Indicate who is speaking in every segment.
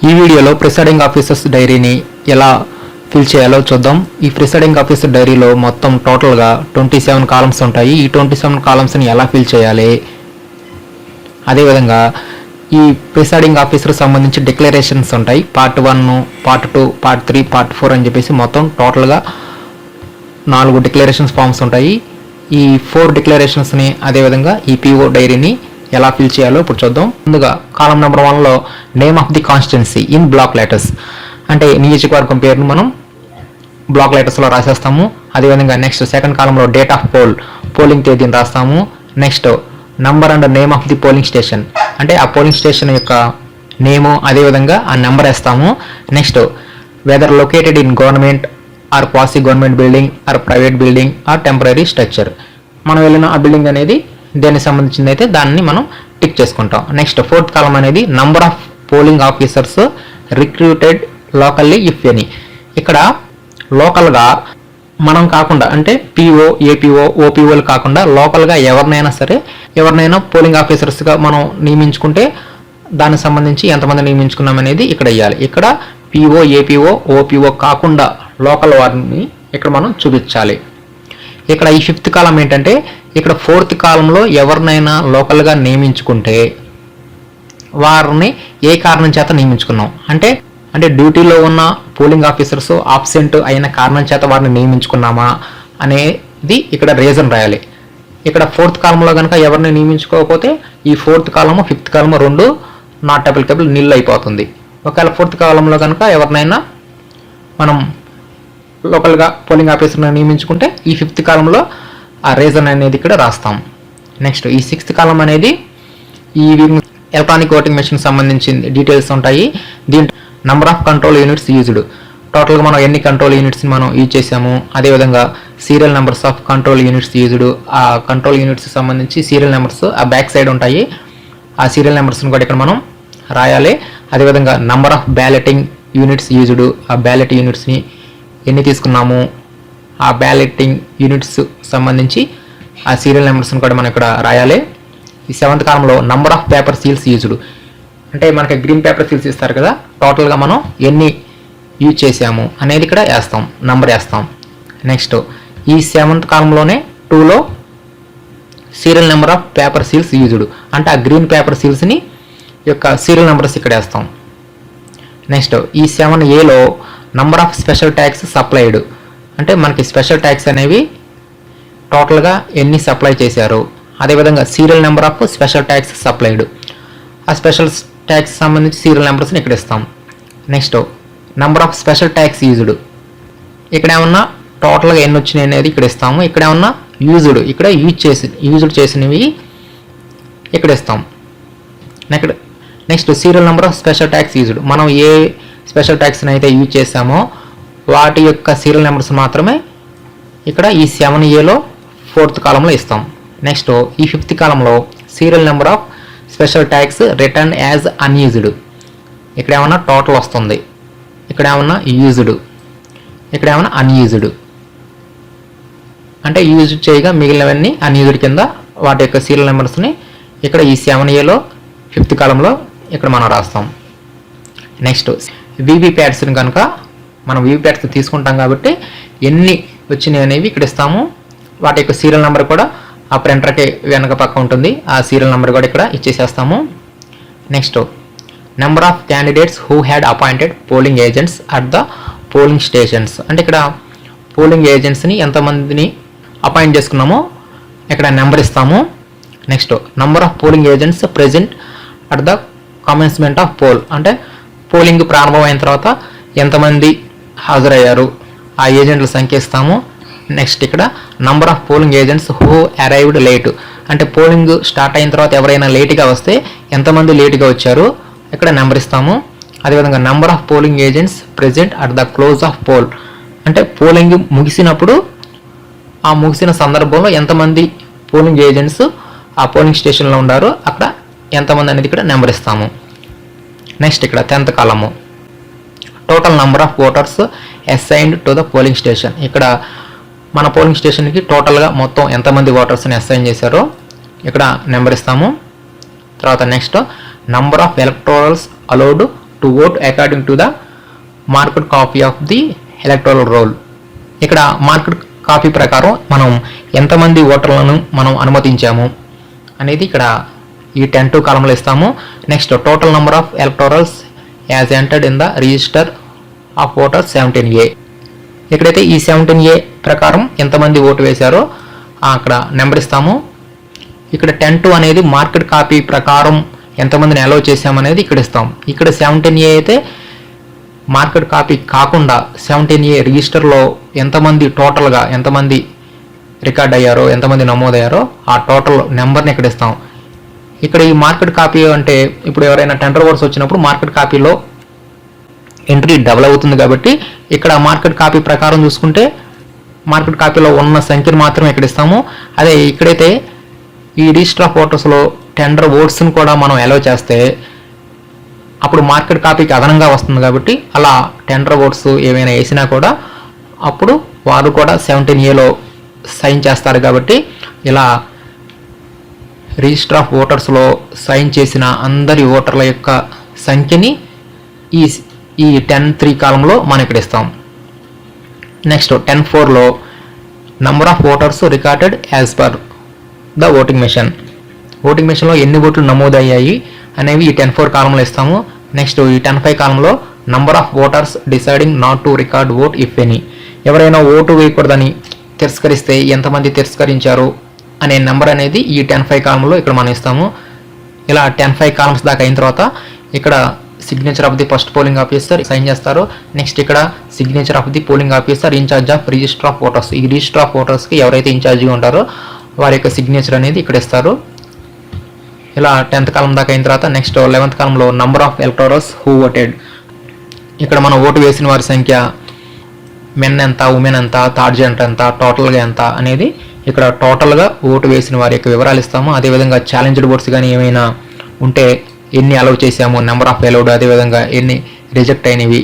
Speaker 1: ఈ వీడియోలో presiding officers డైరీని ఎలా ఫిల్ చేయాలో చూద్దాం. ఈ ప్రిసైడింగ్ ఆఫీసర్ డైరీలో మొత్తం టోటల్గా 27 కాలమ్స్ ఉంటాయి. ఈ 27 కాలమ్స్ని ఎలా ఫిల్ చేయాలి, అదేవిధంగా ఈ ప్రిసైడింగ్ ఆఫీసర్ సంబంధించి డిక్లరేషన్స్ ఉంటాయి. పార్ట్ 1, పార్ట్ 2, పార్ట్ 3, పార్ట్ 4 అని చెప్పేసి మొత్తం టోటల్గా 4 డిక్లరేషన్స్ ఫామ్స్ ఉంటాయి. ఈ 4 డిక్లరేషన్స్ని అదేవిధంగా ఈ పిఓ డైరీని ఎలా ఫిల్ చేయాలో ఇప్పుడు చూద్దాం. ముందుగా కాలం నెంబర్ 1లో name of the constituency in block letters, అంటే నియోజకవర్గం పేరును మనం బ్లాక్ లెటర్స్లో రాసేస్తాము. అదేవిధంగా నెక్స్ట్ సెకండ్ కాలంలో డేట్ ఆఫ్ పోలింగ్ తేదీని రాస్తాము. Next number and name of the polling station, అంటే ఆ పోలింగ్ స్టేషన్ యొక్క నేము అదేవిధంగా ఆ నెంబర్ వేస్తాము. Next whether located in government or quasi government building or private building or temporary structure, మనం వెళ్ళిన ఆ బిల్డింగ్ అనేది దేనికి సంబంధించింది అయితే దాన్ని మనం టిక్ చేసుకుంటాం. నెక్స్ట్ ఫోర్త్ కాలం అనేది number of polling officers recruited locally if any, ఇక్కడ లోకల్గా మనం కాకుండా అంటే పిఓ, ఏపీఓ, ఓపీఓలు కాకుండా లోకల్గా ఎవరినైనా పోలింగ్ ఆఫీసర్స్గా మనం నియమించుకుంటే దానికి సంబంధించి ఎంతమంది నియమించుకున్నాం అనేది ఇక్కడ ఇవ్వాలి. ఇక్కడ పిఓ, ఏపీఓ, ఓపీఓ కాకుండా లోకల్ వారిని ఇక్కడ మనం చూపించాలి. ఇక్కడ ఈ ఫిఫ్త్ కాలం ఏంటంటే ఇక్కడ ఫోర్త్ కాలంలో ఎవరినైనా లోకల్గా నియమించుకుంటే వారిని ఏ కారణం చేత నియమించుకున్నాం అంటే డ్యూటీలో ఉన్న పోలింగ్ ఆఫీసర్స్ ఆబ్సెంట్ అయిన కారణం చేత వారిని నియమించుకున్నామా అనేది ఇక్కడ రీజన్ రాయాలి. ఇక్కడ ఫోర్త్ కాలంలో కనుక ఎవరిని నియమించుకోకపోతే ఈ ఫోర్త్ కాలము ఫిఫ్త్ కాలము రెండు నాట్ అప్లికబుల్, నిల్ అయిపోతుంది. ఒకవేళ ఫోర్త్ కాలంలో కనుక ఎవరినైనా మనం లోకల్గా పోలింగ్ ఆఫీసర్ని నియమించుకుంటే ఈ ఫిఫ్త్ కాలంలో ఆ రీజన్ అనేది ఇక్కడ రాస్తాం. నెక్స్ట్ ఈ సిక్స్త్ కాలం అనేది ఈ ఎలక్ట్రానిక్ ఓటింగ్ మెషిన్ సంబంధించిన డీటెయిల్స్ ఉంటాయి. దీంట్లో number of control units used, టోటల్గా మనం ఎన్ని కంట్రోల్ యూనిట్స్ని మనం యూజ్ చేసాము, అదేవిధంగా serial numbers of control units used, ఆ కంట్రోల్ యూనిట్స్ సంబంధించి సీరియల్ నెంబర్స్ ఆ బ్యాక్ సైడ్ ఉంటాయి. ఆ సీరియల్ నెంబర్స్ని కూడా ఇక్కడ మనం రాయాలి. అదేవిధంగా number of balloting units used, ఆ బ్యాలెట్ యూనిట్స్ని ఎన్ని తీసుకున్నాము, ఆ బ్యాలెటింగ్ యూనిట్స్ సంబంధించి ఆ సీరియల్ నెంబర్స్ని కూడా మనం ఇక్కడ రాయాలి. ఈ సెవెంత్ కాలంలో number of paper seals used, అంటే మనకి గ్రీన్ పేపర్ సీల్స్ ఇస్తారు కదా, టోటల్గా మనం ఎన్ని యూజ్ చేసాము అనేది ఇక్కడ వేస్తాం, నంబర్ వేస్తాం. నెక్స్ట్ ఈ సెవెంత్ కాలంలోనే 2లో serial number of paper seals used, అంటే ఆ గ్రీన్ పేపర్ సీల్స్ని యొక్క సీరియల్ నెంబర్స్ ఇక్కడ వేస్తాం. నెక్స్ట్ ఈ 7Aలో number of special tax supplied, అంటే మనకి స్పెషల్ ట్యాక్స్ అనేవి టోటల్గా ఎన్ని సప్లై చేశారు, అదేవిధంగా serial number of special tax supplied, ఆ స్పెషల్ ట్యాక్స్ సంబంధించి సీరియల్ నెంబర్స్ని ఇక్కడ ఇస్తాం. Next number of special tax used, ఇక్కడ ఏమన్నా టోటల్గా ఎన్ని వచ్చినాయి అనేది ఇక్కడ ఇస్తాము. ఇక్కడ ఏమన్నా యూజ్డ్, ఇక్కడ యూజ్డ్ చేసినవి ఇక్కడ ఇస్తాం. Next serial number of special tax used, మనం ఏ స్పెషల్ ట్యాక్స్ని అయితే యూజ్ చేసామో వాటి యొక్క సీరియల్ నెంబర్స్ మాత్రమే ఇక్కడ ఈ 7Aలో ఫోర్త్ కాలంలో ఇస్తాం. నెక్స్ట్ ఈ ఫిఫ్త్ కాలంలో serial number of special tax return as unused, ఇక్కడ ఏమన్నా టోటల్ వస్తుంది, ఇక్కడ ఏమన్నా యూజ్డ్, ఇక్కడ ఏమన్నా అన్యూజ్డ్, అంటే యూజ్ చేయగా మిగిలినవన్నీ అన్యూజ్డ్ కింద వాటి యొక్క సీరియల్ నెంబర్స్ని ఇక్కడ ఈ 7Aలో ఫిఫ్త్ కాలంలో ఇక్కడ మనం రాస్తాం. నెక్స్ట్ వీవీప్యాట్స్ని కనుక మనం వీవీప్యాట్స్ తీసుకుంటాం కాబట్టి ఎన్ని వచ్చినాయి అనేవి ఇక్కడ ఇస్తాము. వాటి యొక్క సీరియల్ నెంబర్ కూడా ఆ ప్రింటర్కి వెనక పక్క ఉంటుంది, ఆ సీరియల్ నెంబర్ కూడా ఇక్కడ ఇచ్చేసేస్తాము. Next number of candidates who had appointed polling agents at the polling stations, అంటే ఇక్కడ పోలింగ్ ఏజెంట్స్ని ఎంతమందిని అపాయింట్ చేసుకున్నామో ఇక్కడ నెంబర్ ఇస్తాము. Next number of polling agents present at the commencement of poll, అంటే పోలింగ్ ప్రారంభమైన తర్వాత ఎంతమంది హాజరయ్యారు ఆ ఏజెంట్ల సంఖ్య ఇస్తాము. నెక్స్ట్ ఇక్కడ number of polling agents who arrived late, అంటే పోలింగ్ స్టార్ట్ అయిన తర్వాత ఎవరైనా లేట్గా వస్తే ఎంతమంది లేట్గా వచ్చారు ఇక్కడ నెంబర్ ఇస్తాము. అదేవిధంగా number of polling agents present at the close of poll, అంటే పోలింగ్ ముగిసినప్పుడు ఆ ముగిసిన సందర్భంలో ఎంతమంది పోలింగ్ ఏజెంట్స్ ఆ పోలింగ్ స్టేషన్లో ఉన్నారు అక్కడ ఎంతమంది అనేది ఇక్కడ నెంబర్ ఇస్తాము. నెక్స్ట్ ఇక్కడ 10th కాలము total number of voters assigned to the polling station, ఇక్కడ మన పోలింగ్ స్టేషన్కి టోటల్గా మొత్తం ఎంతమంది ఓటర్స్ని అసైన్ చేశారో ఇక్కడ నెంబర్ ఇస్తాము. తర్వాత next number of electorals allowed to to vote according to the marked copy of the electoral roll. ఇక్కడ మార్కెడ్ కాపీ ప్రకారం మనం ఎంతమంది ఓటర్లను మనం అనుమతించాము అనేది ఇక్కడ ఈ 10(2) కాలంలో ఇస్తాము. Next total number of electorals as entered in the register of voters 17A. ఇక్కడైతే ఈ 17A ప్రకారం ఎంతమంది ఓటు వేశారో అక్కడ నెంబర్ ఇస్తాము. ఇక్కడ 10(2) అనేది మార్కెట్ కాపీ ప్రకారం ఎంతమందిని అలౌ చేసామనేది ఇక్కడ ఇస్తాం. ఇక్కడ 17A అయితే మార్కెట్ కాపీ కాకుండా 17A రిజిస్టర్లో ఎంతమంది టోటల్గా ఎంతమంది రికార్డ్ అయ్యారో ఎంతమంది నమోదయ్యారో ఆ టోటల్ నెంబర్ని ఇక్కడ ఇస్తాం. ఇక్కడ ఈ మార్కెట్ కాపీ అంటే ఇప్పుడు ఎవరైనా టెండర్ ఓట్స్ వచ్చినప్పుడు మార్కెట్ కాపీలో ఎంట్రీ డబుల్ అవుతుంది కాబట్టి ఇక్కడ మార్కెట్ కాపీ ప్రకారం చూసుకుంటే మార్కెట్ కాపీలో ఉన్న సంఖ్యను మాత్రమే ఇక్కడ ఇస్తాము. అదే ఇక్కడైతే ఈ రిజిస్టర్ ఆఫ్ ఓటర్స్లో టెండర్ ఓట్స్ని కూడా మనం అలౌ చేస్తే అప్పుడు మార్కెట్ కాపీకి అదనంగా వస్తుంది కాబట్టి అలా టెండర్ ఓట్స్ ఏమైనా వేసినా కూడా అప్పుడు వారు కూడా 17Aలో సైన్ చేస్తారు. కాబట్టి ఇలా రిజిస్టర్ ఆఫ్ ఓటర్స్లో సైన్ చేసిన అందరి ఓటర్ల యొక్క సంఖ్యని ఈ 10(3) కాలంలో మనం ఇక్కడ ఇస్తాం. నెక్స్ట్ 10(4)లో number of voters recorded as per the voting machine. Voting మెషిన్లో ఎన్ని ఓట్లు నమోదయ్యాయి అనేవి ఈ 10(4) కాలంలో ఇస్తాము. నెక్స్ట్ ఈ 10(5) కాలంలో number of voters deciding not to record vote if any. ఎవరైనా ఓటు వేయకూడదని తిరస్కరిస్తే ఎంతమంది తిరస్కరించారు అనే నెంబర్ అనేది ఈ 10(5) కాలంలో ఇక్కడ మనం ఇస్తాము. ఇలా 10(5) కాలమ్స్ దాకా అయిన తర్వాత ఇక్కడ signature of the first polling officer sign చేస్తారు. నెక్స్ట్ ఇక్కడ signature of the polling officer in charge of register of voters. ఈ రిజిస్టర్ ఆఫ్ ఓటర్స్కి ఎవరైతే ఇన్ఛార్జిగా ఉంటారో వారి యొక్క సిగ్నేచర్ అనేది ఇక్కడ ఇస్తారు. ఇలా 10th కాలం దాకా అయిన తర్వాత నెక్స్ట్ 11th కాలంలో number of electorals who voted. ఇక్కడ మనం ఓటు వేసిన వారి సంఖ్య మెన్ ఎంత, ఉమెన్ ఎంత, థర్డ్ జెండర్ ఎంత, టోటల్గా ఎంత అనేది ఇక్కడ టోటల్గా ఓటు వేసిన వారి యొక్క వివరాలు ఇస్తాము. అదేవిధంగా ఛాలెంజ్డ్ ఓట్స్ కానీ ఏమైనా ఉంటే ఎన్ని అలౌ చేసాము, నెంబర్ ఆఫ్ అలౌడ్, అదేవిధంగా ఎన్ని రిజెక్ట్ అయినవి,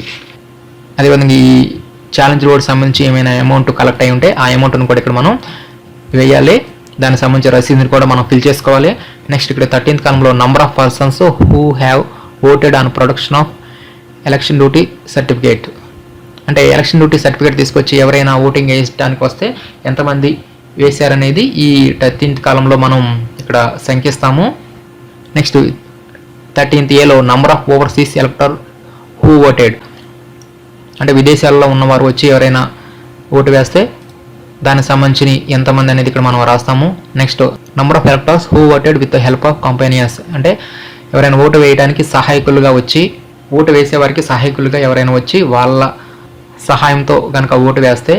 Speaker 1: అదేవిధంగా ఈ ఛాలెంజ్ ఓట్స్ సంబంధించి ఏమైనా అమౌంట్ కలెక్ట్ అయి ఉంటే ఆ అమౌంట్ను కూడా ఇక్కడ మనం వేయాలి. దానికి సంబంధించిన రసీదుని కూడా మనం ఫిల్ చేసుకోవాలి. నెక్స్ట్ ఇక్కడ 13th కాలంలో number of persons who have voted on production of election duty certificate. అంటే ఎలక్షన్ డ్యూటీ సర్టిఫికేట్ తీసుకొచ్చి ఎవరైనా ఓటింగ్ వేయడానికి వస్తే ఎంతమంది వేశారనేది ఈ 13th కాలంలో మనం ఇక్కడ సంఖ్యిస్తాము. Next 13th number of overseas elector who voted. అంటే విదేశాల్లో ఉన్నవారు వచ్చి ఎవరైనా ఓటు వేస్తే దానికి సంబంధించి ఎంతమంది అనేది ఇక్కడ మనం రాస్తాము. Next number of electors who voted with help of companies. అంటే ఎవరైనా ఓటు వేయడానికి సహాయకులుగా వచ్చి ఓటు వేసేవారికి సహాయకులుగా ఎవరైనా వచ్చి వాళ్ళ సహాయంతో కనుక ఓటు వేస్తే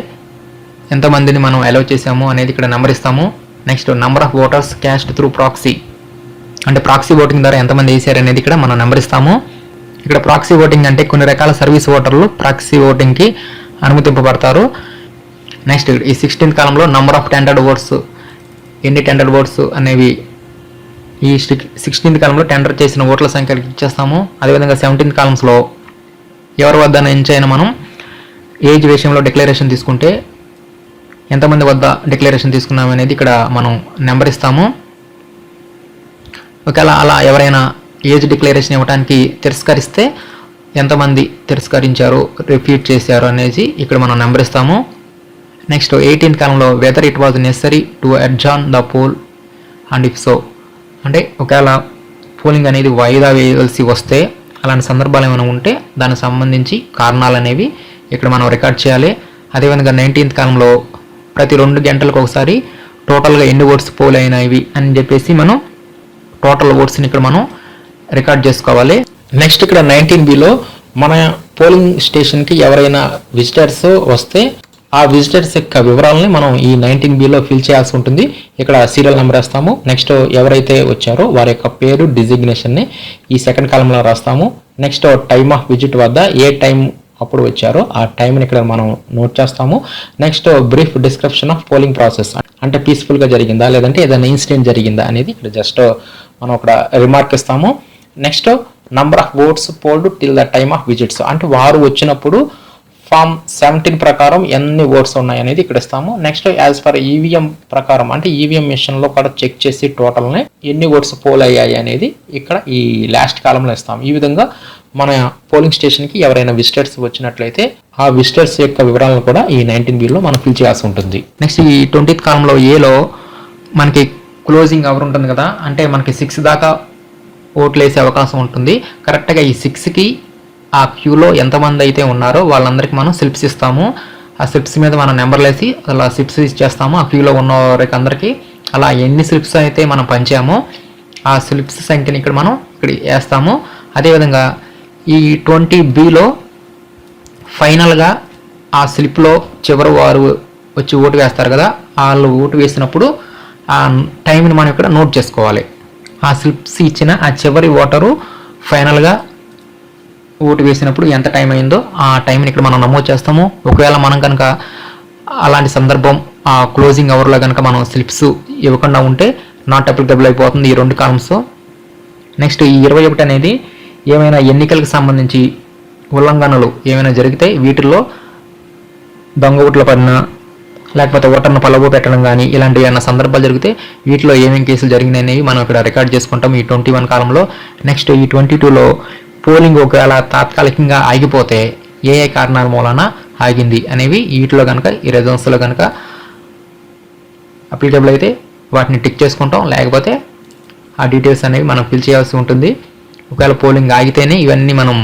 Speaker 1: ఎంతమందిని మనం అలౌ చేసాము అనేది ఇక్కడ నెంబర్ ఇస్తాము. Next number of voters caste through proxy. అంటే ప్రాక్సీ ఓటింగ్ ద్వారా ఎంతమంది వేసారు అనేది ఇక్కడ మనం నెంబర్ ఇస్తాము. ఇక్కడ ప్రాక్సీ ఓటింగ్ అంటే కొన్ని రకాల సర్వీస్ ఓటర్లు ప్రాక్సీ ఓటింగ్కి అనుమతింపబడతారు. నెక్స్ట్ ఈ 16th కాలంలో నంబర్ ఆఫ్ టెండర్డ్ ఓట్స్, ఎన్ని టెండర్డ్ ఓట్స్ అనేవి ఈ 16th కాలంలో టెండర్ చేసిన ఓట్ల సంఖ్య ఇచ్చేస్తాము. అదేవిధంగా 17th కాలమ్స్లో ఎవరి వద్ద నుంచి అయినా మనం ఏజ్ విషయంలో డిక్లరేషన్ తీసుకుంటే ఎంతమంది వద్ద డిక్లరేషన్ తీసుకున్నాం అనేది ఇక్కడ మనం నెంబర్ ఇస్తాము. ఒకవేళ అలా ఎవరైనా ఏజ్ డిక్లరేషన్ ఇవ్వడానికి తిరస్కరిస్తే ఎంతమంది తిరస్కరించారు, రిపీట్ చేశారు అనేది ఇక్కడ మనం నెంబర్ ఇస్తాము. నెక్స్ట్ 18th కాలంలో whether it was necessary to adjourn the poll and if so. అంటే ఒకవేళ పోలింగ్ అనేది వాయిదా వేయాల్సి వస్తే అలాంటి సందర్భాలు ఏమైనా ఉంటే దానికి సంబంధించి కారణాలు అనేవి ఇక్కడ మనం రికార్డ్ చేయాలి. అదేవిధంగా 19th కాలంలో ప్రతి 2 గంటలకు ఒకసారి టోటల్గా ఎన్ని ఓట్స్ పోల్ అయినవి అని చెప్పేసి మనం టోటల్ ఓట్స్ని ఇక్కడ మనం రికార్డ్ చేసుకోవాలి. నెక్స్ట్ ఇక్కడ 19Bలో మన పోలింగ్ స్టేషన్కి ఎవరైనా విజిటర్స్ వస్తే ఆ విజిటర్స్ యొక్క వివరాలని మనం ఈ 19Bలో ఫిల్ చేయాల్సి ఉంటుంది. ఇక్కడ సీరియల్ నెంబర్ వేస్తాము. నెక్స్ట్ ఎవరైతే వచ్చారో వారి యొక్క పేరు, డిజిగ్నేషన్ని ఈ 2nd కాలంలో రాస్తాము. నెక్స్ట్ టైమ్ ఆఫ్ విజిట్ వద్ద ఏ టైం అప్పుడు వచ్చారో ఆ టైంని ఇక్కడ మనం నోట్ చేస్తాము. Next brief description of polling process. అంటే పీస్ఫుల్గా జరిగిందా లేదంటే ఏదైనా ఇన్సిడెంట్ జరిగిందా అనేది ఇక్కడ జస్ట్ మనం ఇక్కడ రిమార్క్ ఇస్తాము. Next number of votes fold till the time of visits. అంటే వారు వచ్చినప్పుడు ఫామ్ 17 ప్రకారం ఎన్ని ఓట్స్ ఉన్నాయి అనేది ఇక్కడ ఇస్తాము. నెక్స్ట్ యాజ్ పర్ ఈవీఎం ప్రకారం అంటే ఈవీఎం మిషన్ లో కూడా చెక్ చేసి టోటల్ని ఎన్ని ఓట్స్ పోల్ అయ్యాయి అనేది ఇక్కడ ఈ లాస్ట్ కాలంలో ఇస్తాం. ఈ విధంగా మన పోలింగ్ స్టేషన్కి ఎవరైనా విజిటర్స్ వచ్చినట్లయితే ఆ విజిటర్స్ యొక్క వివరాలను కూడా ఈ 19B మనం ఫిల్ చేయాల్సి ఉంటుంది. నెక్స్ట్ ఈ 20th కాలంలో ఏలో మనకి క్లోజింగ్ అవర్ ఉంటుంది కదా, అంటే మనకి 6 దాకా ఓట్లు వేసే అవకాశం ఉంటుంది. కరెక్ట్గా ఈ 6కి ఆ క్యూలో ఎంతమంది అయితే ఉన్నారో వాళ్ళందరికీ మనం స్లిప్స్ ఇస్తాము. ఆ స్లిప్స్ మీద మనం నెంబర్లు వేసి అలా స్లిప్స్ ఇచ్చేస్తాము ఆ క్యూలో ఉన్న వారికి అందరికీ. అలా ఎన్ని స్లిప్స్ అయితే మనం పంచామో ఆ స్లిప్స్ సంఖ్యని ఇక్కడ మనం ఇక్కడ వేస్తాము. అదేవిధంగా ఈ 20Bలో ఫైనల్గా ఆ స్లిప్లో చివరి వారు వచ్చి ఓటు వేస్తారు కదా, వాళ్ళు ఓటు వేసినప్పుడు ఆ టైంని మనం ఇక్కడ నోట్ చేసుకోవాలి. ఆ స్లిప్స్ ఇచ్చిన ఆ చివరి ఓటరు ఫైనల్గా ఓటు వేసినప్పుడు ఎంత టైం అయిందో ఆ టైంని ఇక్కడ మనం నమోదు చేస్తాము. ఒకవేళ మనం కనుక అలాంటి సందర్భం ఆ క్లోజింగ్ అవర్లో కనుక మనం స్లిప్స్ ఇవ్వకుండా ఉంటే నాట్ అప్లికబుల్ అయిపోతుంది ఈ 2 కాలమ్స్. నెక్స్ట్ ఈ 21 అనేది ఏమైనా ఎన్నికలకు సంబంధించి ఉల్లంఘనలు ఏమైనా జరిగితే వీటిల్లో దొంగ ఓట్లు పడినా లేకపోతే ఓటర్ను పలవ పెట్టడం కానీ ఇలాంటి ఏమైనా సందర్భాలు జరిగితే వీటిలో ఏమేమి కేసులు జరిగినాయి మనం ఇక్కడ రికార్డ్ చేసుకుంటాం ఈ 21 కాలంలో. నెక్స్ట్ ఈ 22లో పోలింగ్ ఒకవేళ తాత్కాలికంగా ఆగిపోతే ఏ ఏ కారణాల మూలన ఆగింది అనేవి వీటిలో కనుక ఈ రిజల్ట్స్లో కనుక అప్లికబుల్ అయితే వాటిని టిక్ చేసుకుంటాం, లేకపోతే ఆ డీటెయిల్స్ అనేవి మనం ఫిల్ చేయాల్సి ఉంటుంది. ఒకవేళ పోలింగ్ ఆగితేనే ఇవన్నీ మనం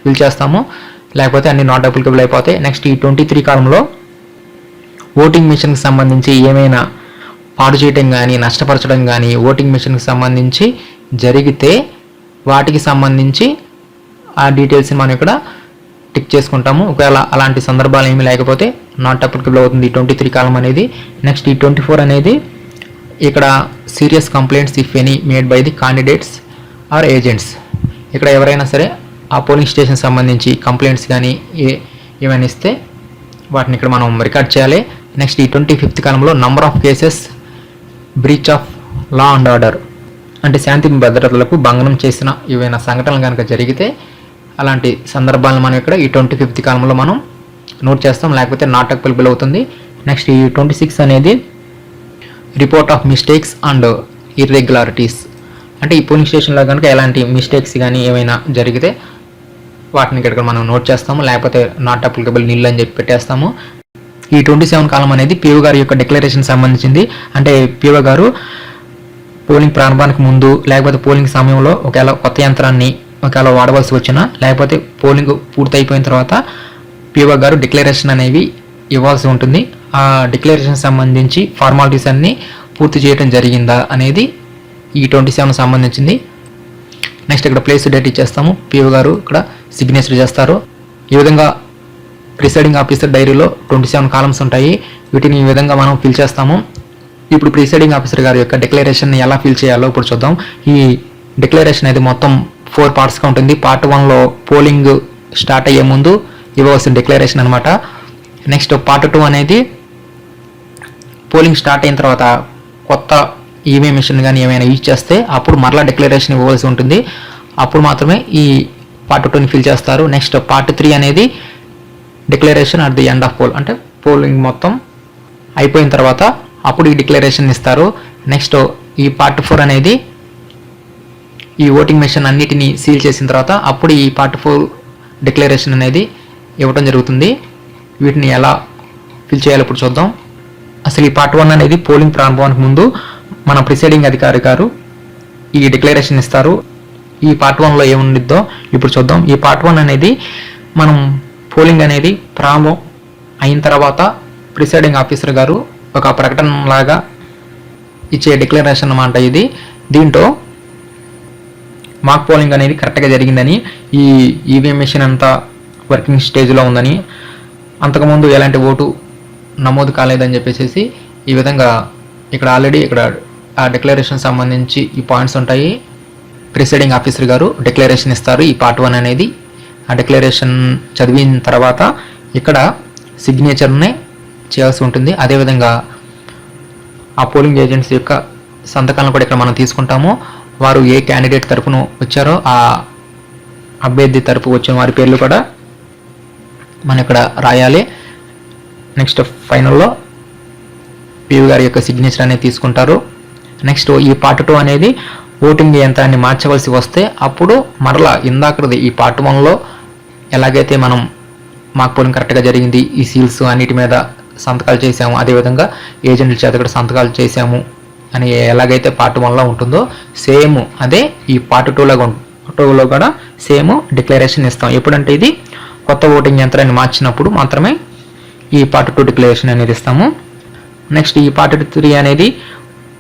Speaker 1: ఫిల్ చేస్తాము, లేకపోతే అన్ని నాట్ అప్లికబుల్ అయిపోతాయి. నెక్స్ట్ ఈ 23 కాలంలో ఓటింగ్ మిషన్కి సంబంధించి ఏమైనా పాడు చేయడం కానీ నష్టపరచడం కానీ ఓటింగ్ మిషన్కి సంబంధించి జరిగితే వాటికి సంబంధించి ఆ డీటెయిల్స్ని మనం ఇక్కడ టిక్ చేసుకుంటాము. ఒకవేళ అలాంటి సందర్భాలు ఏమీ లేకపోతే నాట్ అప్లికబుల్ అవుతుంది ఈ 23 కాలం అనేది. నెక్స్ట్ ఈ 24 అనేది ఇక్కడ serious complaints if any made by the candidates or agents. ఇక్కడ ఎవరైనా సరే ఆ పోలింగ్ స్టేషన్ సంబంధించి కంప్లైంట్స్ కానీ ఏమైనా ఇస్తే వాటిని ఇక్కడ మనం రికార్డ్ చేయాలి. నెక్స్ట్ ఈ 25th కాలంలో number of cases breach of law and order అంటే శాంతి భద్రతలకు భంగనం చేసిన ఏవైనా సంఘటనలు కనుక జరిగితే అలాంటి సందర్భాలను మనం ఇక్కడ ఈ 25th కాలంలో మనం నోట్ చేస్తాం, లేకపోతే నాట్ అప్లికబుల్ అవుతుంది. నెక్స్ట్ ఈ 26 అనేది report of mistakes and irregularities అంటే ఈ పోలింగ్ స్టేషన్లో కనుక ఎలాంటి మిస్టేక్స్ కానీ ఏమైనా జరిగితే వాటిని ఇక్కడ మనం నోట్ చేస్తాము, లేకపోతే నాట్ అప్లికబుల్ నిల్ అని చెప్పి పెట్టేస్తాము. ఈ 27 కాలం అనేది పిఓ గారి యొక్క డిక్లరేషన్ సంబంధించింది. అంటే పిఓ గారు పోలింగ్ ప్రారంభానికి ముందు లేకపోతే పోలింగ్ సమయంలో ఒకవేళ కొత్త యంత్రాన్ని ఒకవేళ వాడవలసి వచ్చినా లేకపోతే పోలింగ్ పూర్తయిపోయిన తర్వాత పిఓ గారు డిక్లరేషన్ అనేవి ఇవ్వాల్సి ఉంటుంది. ఆ డిక్లరేషన్ సంబంధించి ఫార్మాలిటీస్ అన్నీ పూర్తి చేయడం జరిగిందా అనేది ఈ 27 సంబంధించింది. నెక్స్ట్ ఇక్కడ ప్లేస్ డేట్ ఇచ్చేస్తాము, పిఓ గారు ఇక్కడ సిగ్నేచర్ చేస్తారు. ఈ విధంగా ప్రిసైడింగ్ ఆఫీసర్ డైరీలో 27 కాలమ్స్ ఉంటాయి, వీటిని ఈ విధంగా మనం ఫిల్ చేస్తాము. ఇప్పుడు ప్రిసైడింగ్ ఆఫీసర్ గారి యొక్క డిక్లరేషన్ ఎలా ఫిల్ చేయాలో ఇప్పుడు చూద్దాం. ఈ డిక్లరేషన్ అనేది మొత్తం 4 పార్ట్స్గా ఉంటుంది. పార్ట్ 1లో పోలింగ్ స్టార్ట్ అయ్యే ముందు ఇవ్వవలసిన డిక్లరేషన్ అనమాట. నెక్స్ట్ పార్ట్ 2 అనేది పోలింగ్ స్టార్ట్ అయిన తర్వాత కొత్త ఈవీఎం మిషన్ కానీ ఏమైనా యూజ్ చేస్తే అప్పుడు మరలా డిక్లరేషన్ ఇవ్వవలసి ఉంటుంది, అప్పుడు మాత్రమే ఈ పార్ట్ 2ని ఫిల్ చేస్తారు. నెక్స్ట్ పార్ట్ 3 అనేది declaration at the end of poll అంటే పోలింగ్ మొత్తం అయిపోయిన తర్వాత అప్పుడు ఈ డిక్లరేషన్ ఇస్తారు. నెక్స్ట్ ఈ పార్ట్ 4 అనేది ఈ ఓటింగ్ మిషన్ అన్నిటినీ సీల్ చేసిన తర్వాత అప్పుడు ఈ పార్ట్ 4 డిక్లరేషన్ అనేది ఇవ్వడం జరుగుతుంది. వీటిని ఎలా ఫిల్ చేయాలో ఇప్పుడు చూద్దాం. అసలు ఈ పార్ట్ 1 అనేది పోలింగ్ ప్రారంభానికి ముందు మన ప్రిసైడింగ్ అధికారి గారు ఈ డిక్లరేషన్ ఇస్తారు. ఈ పార్ట్ 1లో ఏముండిద్దో ఇప్పుడు చూద్దాం. ఈ పార్ట్ 1 అనేది మనం పోలింగ్ అనేది ప్రారంభం అయిన తర్వాత ప్రిసైడింగ్ ఆఫీసర్ గారు ఒక ప్రకటన లాగా ఇచ్చే డిక్లరేషన్ అన్నమాట ఇది. దీంట్లో మాక్ పోలింగ్ అనేది కరెక్ట్గా జరిగిందని, ఈ ఈవీఎం మిషన్ అంతా వర్కింగ్ స్టేజ్లో ఉందని, అంతకుముందు ఎలాంటి ఓటు నమోదు కాలేదని చెప్పేసి ఈ విధంగా ఇక్కడ ఆల్రెడీ ఇక్కడ ఆ డిక్లరేషన్ సంబంధించి ఈ పాయింట్స్ ఉంటాయి. ప్రిసైడింగ్ ఆఫీసర్ గారు డిక్లరేషన్ ఇస్తారు ఈ పార్ట్ 1 అనేది. ఆ డిక్లరేషన్ చదివిన తర్వాత ఇక్కడ సిగ్నేచర్ని చేయాల్సి ఉంటుంది. అదేవిధంగా ఆ పోలింగ్ ఏజెంట్స్ యొక్క సంతకాలను కూడా ఇక్కడ మనం తీసుకుంటాము. వారు ఏ క్యాండిడేట్ తరఫున వచ్చారో ఆ అభ్యర్థి తరపు వచ్చిన వారి పేర్లు కూడా మనం ఇక్కడ రాయాలి. నెక్స్ట్ ఫైనల్లో పిఓ గారి యొక్క సిగ్నేచర్ అనేది తీసుకుంటారు. నెక్స్ట్ ఈ పార్ట్ 2 అనేది ఓటింగ్ యంత్రాన్ని మార్చవలసి వస్తే అప్పుడు మరలా ఇందాకది ఈ పార్ట్ 1లో ఎలాగైతే మనం మాక్ పోలింగ్ కరెక్ట్గా జరిగింది, ఈ సీల్స్ అన్నిటి మీద సంతకాలు చేసాము, అదేవిధంగా ఏజెంట్ల చేత కూడా సంతకాలు చేసాము అని ఎలాగైతే పార్ట్ 1లో ఉంటుందో సేమ్ అదే ఈ పార్ట్ 2లో కూడా సేమ్ డిక్లరేషన్ ఇస్తాం. ఎప్పుడంటే ఇది కొత్త ఓటింగ్ యంత్రాన్ని మార్చినప్పుడు మాత్రమే ఈ పార్ట్ 2 డిక్లరేషన్ అనేది ఇస్తాము. నెక్స్ట్ ఈ పార్ట్ 3 అనేది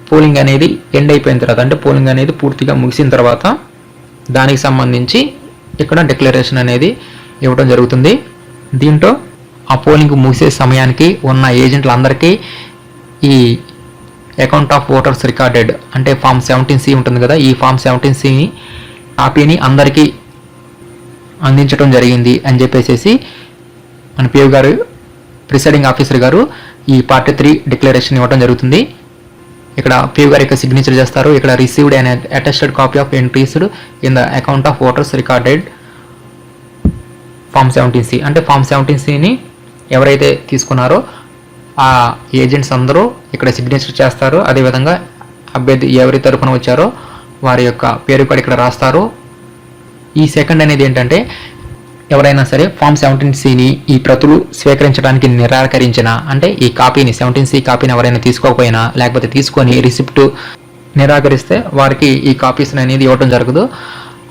Speaker 1: పోలింగ్ అనేది ఎండ్ అయిపోయిన తర్వాత, అంటే పోలింగ్ అనేది పూర్తిగా ముగిసిన తర్వాత దానికి సంబంధించి ఇక్కడ డిక్లరేషన్ అనేది ఇవ్వడం జరుగుతుంది. దీంట్లో ఆ పోలింగ్ ముగిసే సమయానికి ఉన్న ఏజెంట్లందరికీ ఈ అకౌంట్ ఆఫ్ ఓటర్స్ రికార్డెడ్ అంటే ఫామ్ 17C ఉంటుంది కదా, ఈ ఫామ్ 17C కాపీని అందరికీ అందించడం జరిగింది అని చెప్పేసి మన పిఓ గారు ప్రిసైడింగ్ ఆఫీసర్ గారు ఈ పార్ట్ 3 డిక్లరేషన్ ఇవ్వడం జరుగుతుంది. ఇక్కడ పిఓ గారి యొక్క సిగ్నేచర్ చేస్తారు. ఇక్కడ received and attested copy of entries in the account of voters recorded form 17C అంటే ఫామ్ 17Cని ఎవరైతే తీసుకున్నారో ఆ ఏజెంట్స్ అందరూ ఇక్కడ సిగ్నేచర్ చేస్తారు. అదేవిధంగా అభ్యర్థి ఎవరి తరపున వచ్చారో వారి యొక్క పేరు కూడా ఇక్కడ రాస్తారు. ఈ సెకండ్ అనేది ఏంటంటే ఎవరైనా సరే ఫామ్ 17Cని ఈ ప్రతులు స్వీకరించడానికి నిరాకరించిన, అంటే ఈ కాపీని 17C కాపీని ఎవరైనా తీసుకోకపోయినా లేకపోతే తీసుకొని రిసిప్ట్ నిరాకరిస్తే వారికి ఈ కాపీస్ అనేది ఇవ్వడం జరగదు.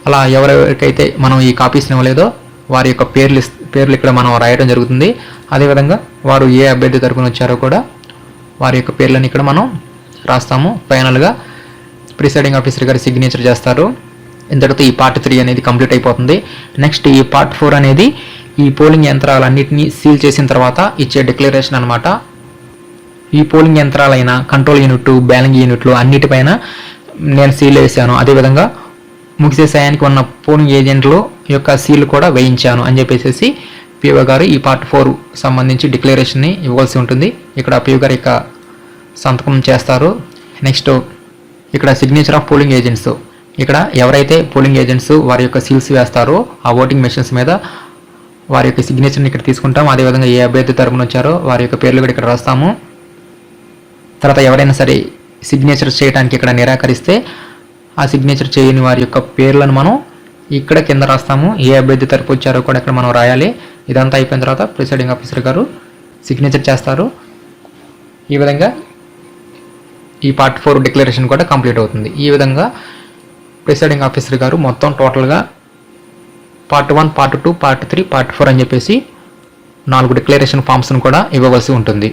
Speaker 1: అలా ఎవరెవరికైతే మనం ఈ కాపీస్ని ఇవ్వలేదో వారి యొక్క పేర్లు ఇక్కడ మనం రాయడం జరుగుతుంది. అదేవిధంగా వారు ఏ అభ్యర్థి తరపున వచ్చారో కూడా వారి యొక్క పేర్లను ఇక్కడ మనం రాస్తాము. ఫైనల్గా ప్రిసైడింగ్ ఆఫీసర్ గారు సిగ్నేచర్ చేస్తారు. ఇంతటితో ఈ పార్ట్ 3 అనేది కంప్లీట్ అయిపోతుంది. నెక్స్ట్ ఈ పార్ట్ 4 అనేది ఈ పోలింగ్ యంత్రాలన్నింటినీ సీల్ చేసిన తర్వాత ఇచ్చే డిక్లరేషన్ అనమాట. ఈ పోలింగ్ యంత్రాలైన కంట్రోల్ యూనిట్, బ్యాలింగ్ యూనిట్లు అన్నిటిపైన నేను సీల్ వేసాను, అదేవిధంగా ముగిసే సమయానికి ఉన్న పోలింగ్ ఏజెంట్లు యొక్క సీల్ కూడా వేయించాను అని చెప్పేసి పిఓ గారు ఈ పార్ట్ 4 సంబంధించి డిక్లరేషన్ని ఇవ్వాల్సి ఉంటుంది. ఇక్కడ పిఓ గారు యొక్క సంతకం చేస్తారు. నెక్స్ట్ ఇక్కడ సిగ్నేచర్ ఆఫ్ పోలింగ్ ఏజెంట్స్, ఇక్కడ ఎవరైతే పోలింగ్ ఏజెంట్స్ వారి యొక్క సీల్స్ వేస్తారో ఆ ఓటింగ్ మెషిన్స్ మీద వారి యొక్క సిగ్నేచర్ని ఇక్కడ తీసుకుంటాం. అదేవిధంగా ఏ అభ్యర్థి తరపున వచ్చారో వారి యొక్క పేర్లు కూడా ఇక్కడ రాస్తాము. తర్వాత ఎవరైనా సరే సిగ్నేచర్ చేయడానికి ఇక్కడ నిరాకరిస్తే ఆ సిగ్నేచర్ చేయని వారి యొక్క పేర్లను మనం ఇక్కడ కింద రాస్తాము. ఏ అభ్యర్థి తరపు వచ్చారో కూడా ఇక్కడ మనం రాయాలి. ఇదంతా అయిపోయిన తర్వాత ప్రిసైడింగ్ ఆఫీసర్ గారు సిగ్నేచర్ చేస్తారు. ఈ విధంగా ఈ పార్ట్ 4 డిక్లరేషన్ కూడా కంప్లీట్ అవుతుంది. ఈ విధంగా ప్రిసైడింగ్ ఆఫీసర్ గారు మొత్తం టోటల్గా పార్ట్ 1, పార్ట్ 2, పార్ట్ 3, పార్ట్ 4 అని చెప్పేసి 4 డిక్లరేషన్ ఫామ్స్ను కూడా ఇవ్వవలసి ఉంటుంది.